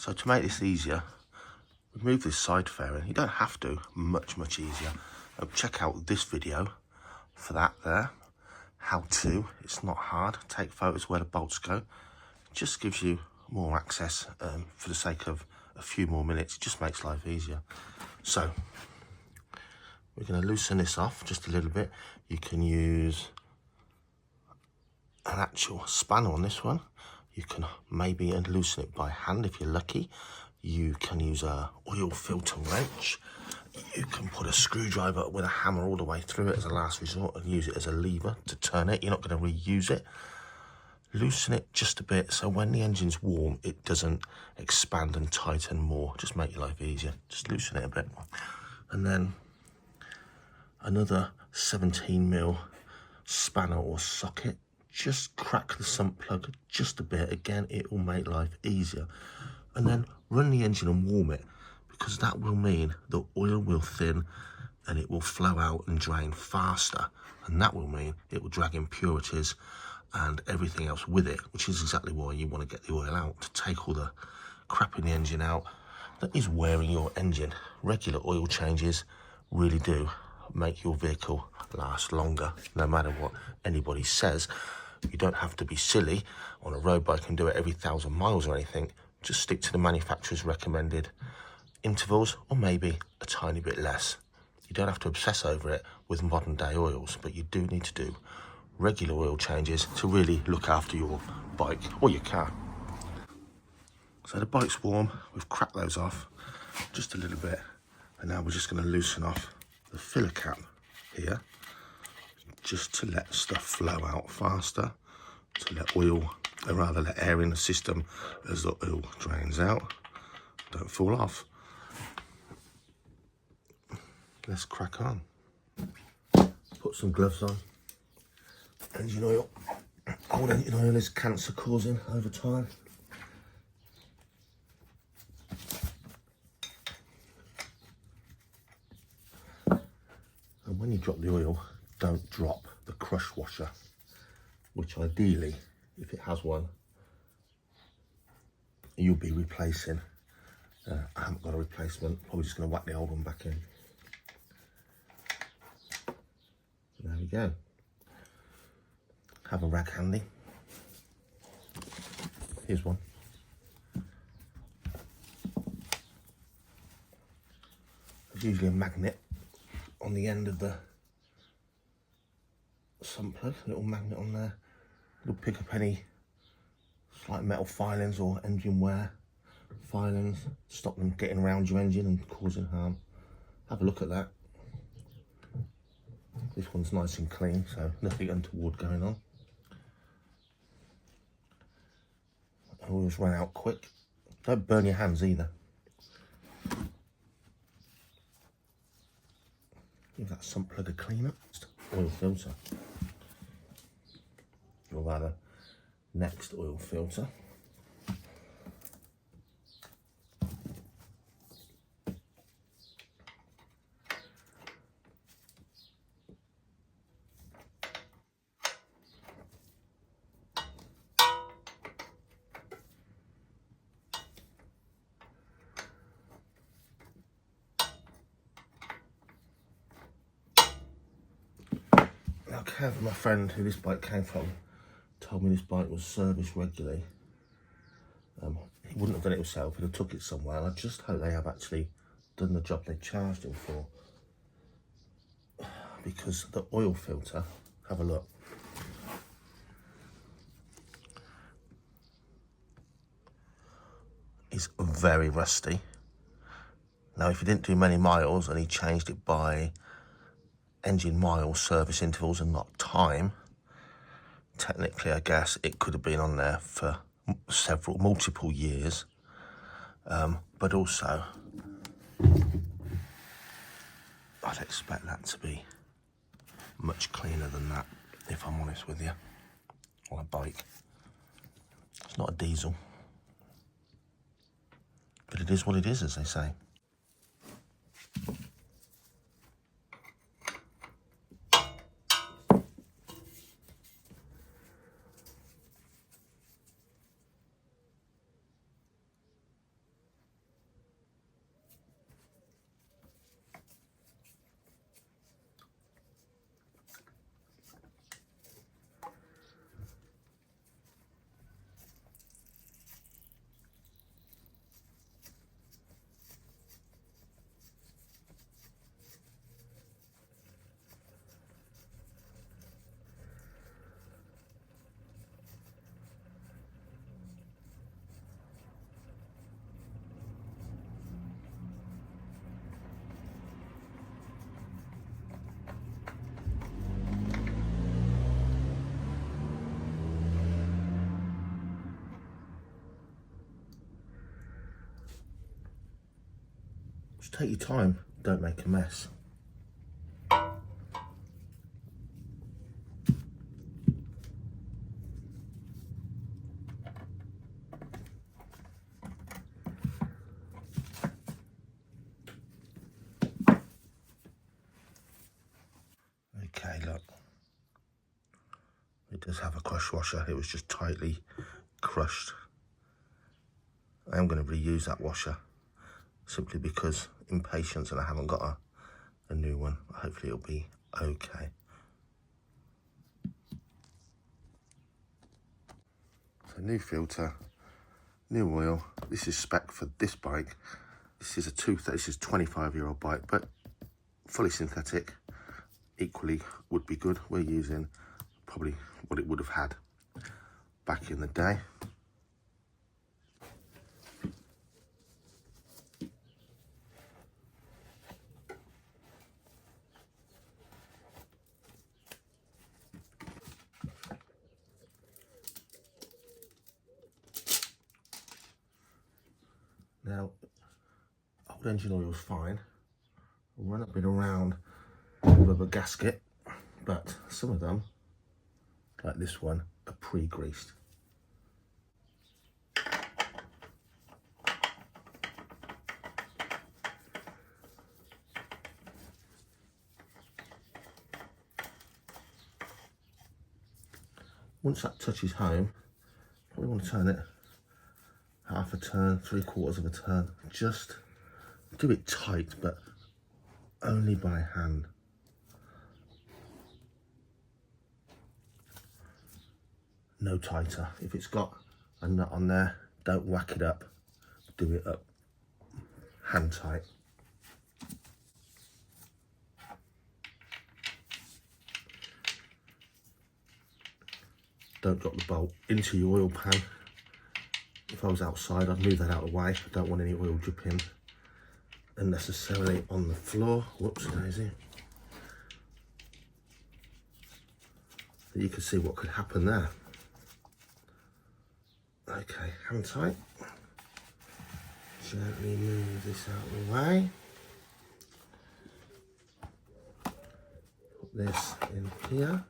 So to make this easier, remove this side fairing. You don't have to, much easier. Check out this video for that there. How to, it's not hard. Take photos where the bolts go. It just gives you more access for the sake of a few more minutes. It just makes life easier. So we're going to loosen this off just a little bit. You can use an actual spanner on this one. You can maybe loosen it by hand if you're lucky. You can use a oil filter wrench. You can put a screwdriver with a hammer all the way through it as a last resort and use it as a lever to turn it. You're not going to reuse it. Loosen it just a bit so when the engine's warm, it doesn't expand and tighten more. Just make your life easier. Just loosen it a bit. And then another 17mm spanner or socket. Just crack the sump plug just a bit. Again, it will make life easier. And then run the engine and warm it, because that will mean the oil will thin and it will flow out and drain faster. And that will mean it will drag impurities and everything else with it, which is exactly why you want to get the oil out, to take all the crap in the engine out that is wearing your engine. Regular oil changes really do make your vehicle last longer, no matter what anybody says. You don't have to be silly on a road bike and do it every 1,000 miles or anything. Just stick to the manufacturer's recommended intervals, or maybe a tiny bit less. You don't have to obsess over it with modern day oils, but you do need to do regular oil changes to really look after your bike or your car. So the bike's warm, we've cracked those off just a little bit, and now we're just going to loosen off the filler cap here, just to let stuff flow out faster, to let oil, or rather let air in the system as the oil drains out. Don't fall off. Let's crack on. Put some gloves on. Engine oil. Old engine oil is cancer causing over time. And when you drop the oil, don't drop the crush washer, which ideally, if it has one, you'll be replacing. I haven't got a replacement, probably just going to whack the old one back in. There we go. Have a rag handy. Here's one. There's usually a magnet on the end of the sump plug, a little magnet on there. It'll pick up any slight metal filings or engine wear filings, stop them getting around your engine and causing harm. Have a look at that. This one's nice and clean, so nothing untoward going on. Oil's run out quick. Don't burn your hands either. Give that sump plug a clean up. Oil filter. Or rather, next oil filter. Now, Kev, my friend who this bike came from, told me this bike was serviced regularly. He wouldn't have done it himself, he'd have took it somewhere, and I just hope they have actually done the job they charged him for. Because the oil filter, have a look. Is very rusty. Now, if he didn't do many miles and he changed it by engine mile service intervals and not time, technically I guess it could have been on there for multiple years, but also I'd expect that to be much cleaner than that, if I'm honest with you, on a bike. It's not a diesel, but it is what it is, as they say. Just take your time, don't make a mess. Okay, look, it does have a crush washer. It was just tightly crushed. I am going to reuse that washer simply because impatience and I haven't got a new one. Hopefully it'll be okay. So new filter, new oil. This is spec for this bike. This is a 25-year-old bike, but fully synthetic. Equally would be good. We're using probably what it would have had back in the day. Now, old engine oil is fine. I'll run a bit around the rubber gasket, but some of them, like this one, are pre-greased. Once that touches home, we want to turn it half a turn, 3/4 of a turn. Just do it tight, but only by hand. No tighter. If it's got a nut on there, don't whack it up. Do it up hand tight. Don't drop the bolt into your oil pan. If I was outside, I'd move that out of the way. I don't want any oil dripping unnecessarily on the floor. Whoops, daisy. But you can see what could happen there. Okay, hand tight. Gently move this out of the way. Put this in here,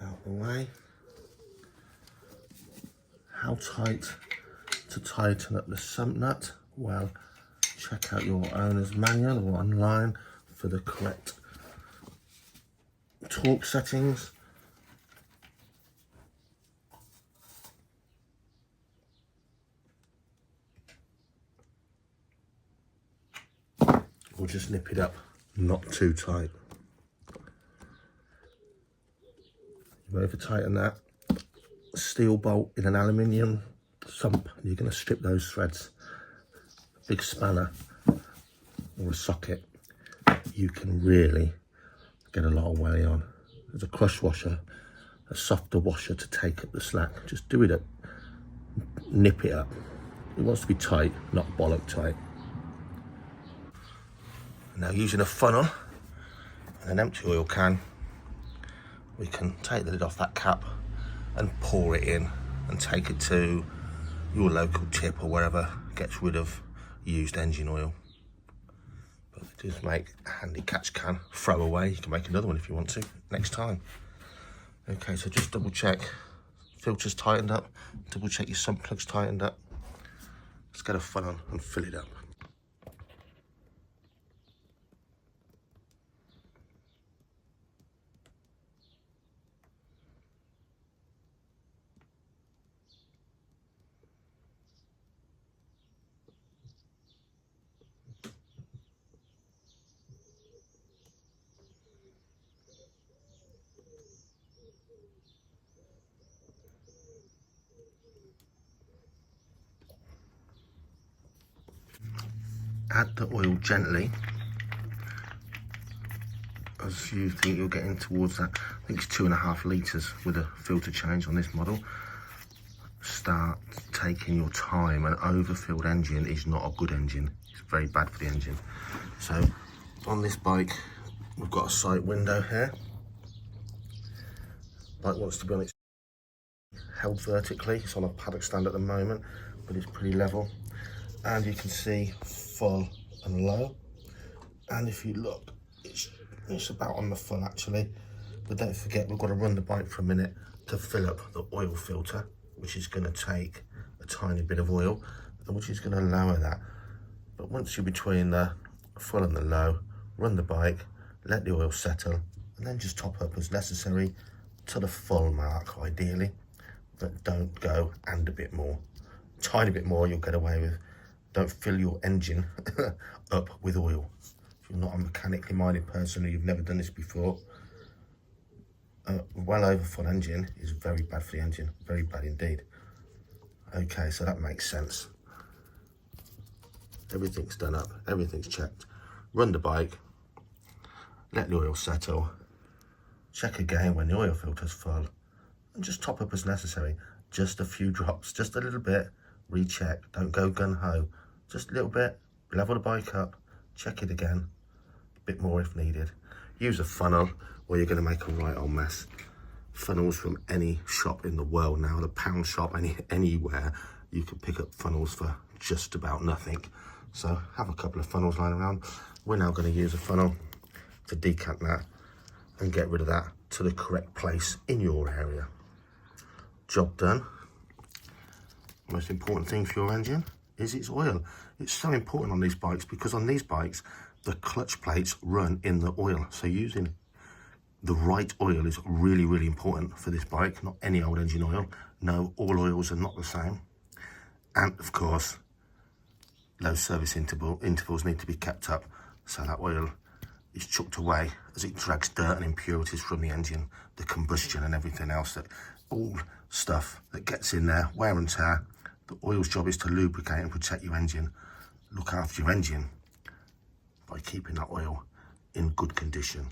out the way. How tight to tighten up the sump nut? Well, check out your owner's manual or online for the correct torque settings. Or just nip it up, not too tight. You over tighten that. Steel bolt in an aluminium sump, you're going to strip those threads. A big spanner or a socket, you can really get a lot of wear on. There's a crush washer, a softer washer to take up the slack. Just do it up, nip it up. It wants to be tight, not bollock tight. Now, using a funnel and an empty oil can, we can take the lid off that cap and pour it in and take it to your local tip or wherever gets rid of used engine oil. But it does make a handy catch can, throw away. You can make another one if you want to next time. Okay, so just double check filter's tightened up, double check your sump plug's tightened up. Let's get a funnel and fill it up. Add the oil gently as you think you're getting towards that. I think it's 2.5 litres with a filter change on this model. Start taking your time. An overfilled engine is not a good engine. It's very bad for the engine. So on this bike, we've got a sight window here. Bike wants to be on its held vertically. It's on a paddock stand at the moment, but it's pretty level. And you can see full and low. And if you look, it's about on the full actually. But don't forget, we've got to run the bike for a minute to fill up the oil filter, which is going to take a tiny bit of oil, and which is going to lower that. But once you're between the full and the low, run the bike, let the oil settle, and then just top up as necessary to the full mark ideally, but don't go and a bit more. Tiny bit more you'll get away with. Don't fill your engine up with oil. If you're not a mechanically minded person or you've never done this before, well over full engine is very bad for the engine, very bad indeed. Okay, so that makes sense. Everything's done up, everything's checked. Run the bike, let the oil settle, check again when the oil filter's full, and just top up as necessary. Just a few drops, just a little bit, recheck, don't go gun-ho. Just a little bit, level the bike up, check it again, a bit more if needed. Use a funnel or you're going to make a right old mess. Funnels from any shop in the world now, the pound shop, anywhere, you can pick up funnels for just about nothing. So have a couple of funnels lying around. We're now going to use a funnel to decant that and get rid of that to the correct place in your area. Job done. Most important thing for your engine is its oil. It's so important on these bikes because on these bikes, the clutch plates run in the oil. So using the right oil is really, really important for this bike, not any old engine oil. No, all oils are not the same. And of course, low service intervals need to be kept up so that oil is chucked away as it drags dirt and impurities from the engine, the combustion and everything else, that all stuff that gets in there, wear and tear. The oil's job is to lubricate and protect your engine, look after your engine by keeping that oil in good condition.